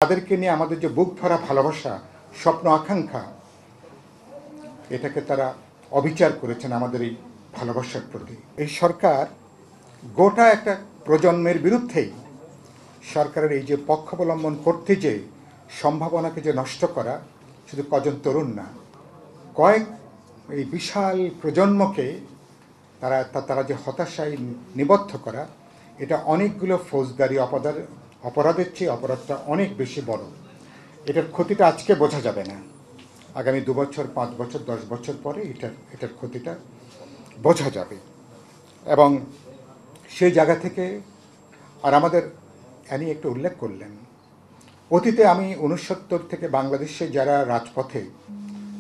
তাদেরকে নিয়ে আমাদের যে বুক ভরা ভালোবাসা, স্বপ্ন, আকাঙ্ক্ষা, এটাকে তারা অবিচার করেছেন আমাদের এই ভালোবাসার প্রতি। এই সরকার গোটা একটা প্রজন্মের বিরুদ্ধেই সরকারের এই যে পক্ষ অবলম্বন করতে যে সম্ভাবনাকে যে নষ্ট করা, শুধু কজন তরুণ না, কয়েক এই বিশাল প্রজন্মকে তারা যে হতাশায় নিবদ্ধ করা, এটা অনেকগুলো ফৌজদারি অপরাধের চেয়ে অপরাধটা অনেক বেশি বড়। এটার ক্ষতিটা আজকে বোঝা যাবে না, আগামী 2 বছর, 5 বছর, 10 বছর পরে এটার ক্ষতিটা বোঝা যাবে। এবং সেই জায়গা থেকে আর আমাদের অ্যানি একটু উল্লেখ করলেন, অতীতে আমি 69 থেকে বাংলাদেশে যারা রাজপথে,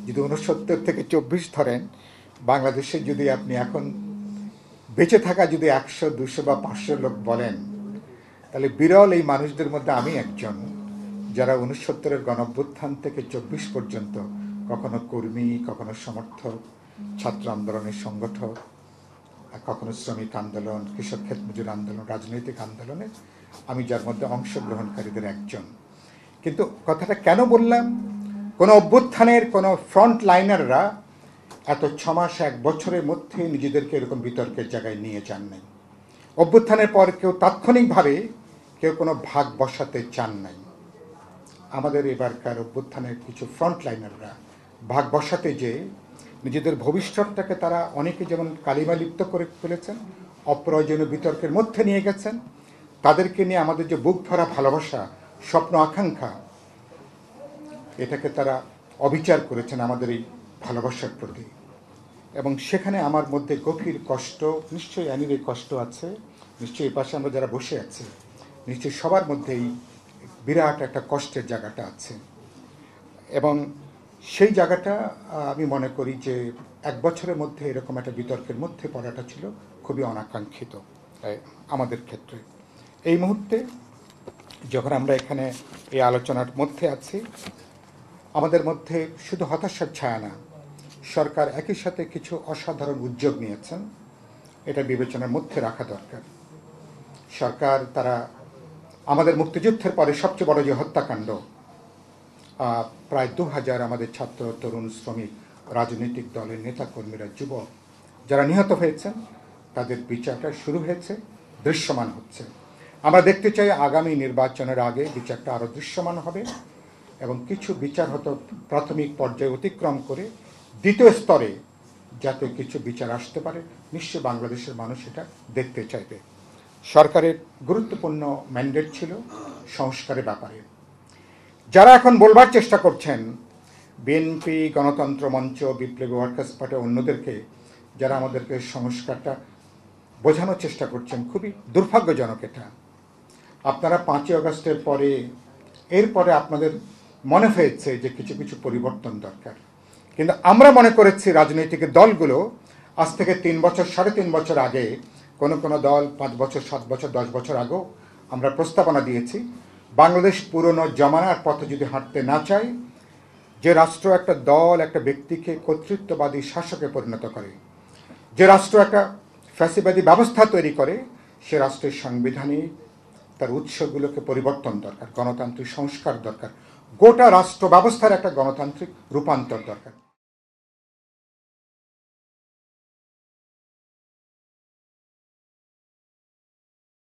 যদি 69 থেকে 24 ধরেন, বাংলাদেশে যদি আপনি এখন বেঁচে থাকা যদি 100, 200 বা 500 লোক বলেন, তাহলে বিরল এই মানুষদের মধ্যে আমি একজন, যারা 69-এর গণঅভ্যুত্থান থেকে 24 পর্যন্ত কখনো কর্মী, কখনো সমর্থক, ছাত্র আন্দোলনের সংগঠক, কখনো শ্রমিক আন্দোলন, কৃষক ক্ষেত মজুর আন্দোলন, রাজনৈতিক আন্দোলনে আমি যার মধ্যে অংশগ্রহণকারীদের একজন। কিন্তু কথাটা কেন বললাম, কোনো অভ্যুত্থানের কোনো ফ্রন্ট লাইনাররা এত 6 মাস, 1 বছরের মধ্যে নিজেদেরকে এরকম বিতর্কের জায়গায় নিয়ে যান নাই। অভ্যুত্থানের পর কেউ তাৎক্ষণিকভাবে কেউ কোনো ভাগ বসাতে চান নাই। আমাদের এবারকার অভ্যুত্থানের কিছু ফ্রন্ট লাইনাররা ভাগ বসাতে যে নিজেদের ভবিষ্যৎটাকে তারা অনেকে যেমন কালিমালিপ্ত করে ফেলেছেন, অপ্রয়োজনীয় বিতর্কের মধ্যে নিয়ে গেছেন, তাদেরকে নিয়ে আমাদের যে বুক ভরা ভালোবাসা, স্বপ্ন, আকাঙ্ক্ষা, এটাকে তারা অবিচার করেছেন আমাদের এই ভালোবাসার প্রতি। এবং সেখানে আমার মধ্যে গভীর কষ্ট, নিশ্চয়ই অ্যানির এই কষ্ট আছে, নিশ্চয়ই এই পাশে আমরা যারা বসে আছি, নিশ্চয়ই সবার মধ্যেই বিরাট একটা কষ্টের জায়গাটা আছে। এবং সেই জায়গাটা আমি মনে করি যে 1 বছরের মধ্যে এরকম একটা বিতর্কের মধ্যে পড়াটা ছিল খুবই অনাকাঙ্ক্ষিত আমাদের ক্ষেত্রে। এই মুহূর্তে যখন আমরা এখানে এই আলোচনার মধ্যে আছি, আমাদের মধ্যে শুধু হতাশার ছায়া না, সরকার একই সাথে কিছু অসাধারণ উদ্যোগ নিয়েছেন, এটা বিবেচনার মধ্যে রাখা দরকার। সরকার তারা আমাদের মুক্তিযুদ্ধের পরে সবচেয়ে বড় যে হত্যাকাণ্ড, প্রায় 2000 আমাদের ছাত্র, তরুণ, শ্রমিক, রাজনৈতিক দলের নেতাকর্মীরা, যুবক যারা নিহত হয়েছেন, তাদের বিচারটা শুরু হয়েছে, দৃশ্যমান হচ্ছে। আমরা দেখতে চাই আগামী নির্বাচনের আগে বিচারটা আরও দৃশ্যমান হবে এবং কিছু বিচার হয়তো প্রাথমিক পর্যায়ে অতিক্রম করে দ্বিতীয় স্তরে যাতে কিছু বিচার আসতে পারে, নিশ্চয়ই বাংলাদেশের মানুষ এটা দেখতে চাইবে। সরকারের গুরুত্বপূর্ণ ম্যান্ডেট ছিল সংস্কারের ব্যাপারে। যারা এখন বলবার চেষ্টা করছেন, বিএনপি, গণতন্ত্র মঞ্চ, বিপ্লবী ওয়ার্কার্স পার্টি, অন্যদেরকে যারা আমাদেরকে সংস্কারটা বোঝানোর চেষ্টা করছেন, খুবই দুর্ভাগ্যজনক এটা। আপনারা 5ই আগস্টের পরে, এরপরে আপনাদের মনে হয়েছে যে কিছু কিছু পরিবর্তন দরকার, কিন্তু আমরা মনে করেছি রাজনৈতিক দলগুলো আজ থেকে 3 বছর, 3.5 বছর আগে, কোনো কোনো দল 5 বছর, 7 বছর, 10 বছর আগেও আমরা প্রস্তাবনা দিয়েছি, বাংলাদেশ পুরনো জমানার পথে যদি হাঁটতে না চায়, যে রাষ্ট্র একটা দল, একটা ব্যক্তিকে কর্তৃত্ববাদী শাসকে পরিণত করে, যে রাষ্ট্র একটা ফ্যাসিবাদী ব্যবস্থা তৈরি করে, সে রাষ্ট্রের সাংবিধানিক তার উৎসগুলোকে পরিবর্তন দরকার, গণতান্ত্রিক সংস্কার দরকার, গোটা রাষ্ট্র ব্যবস্থার একটা গণতান্ত্রিক রূপান্তর দরকার।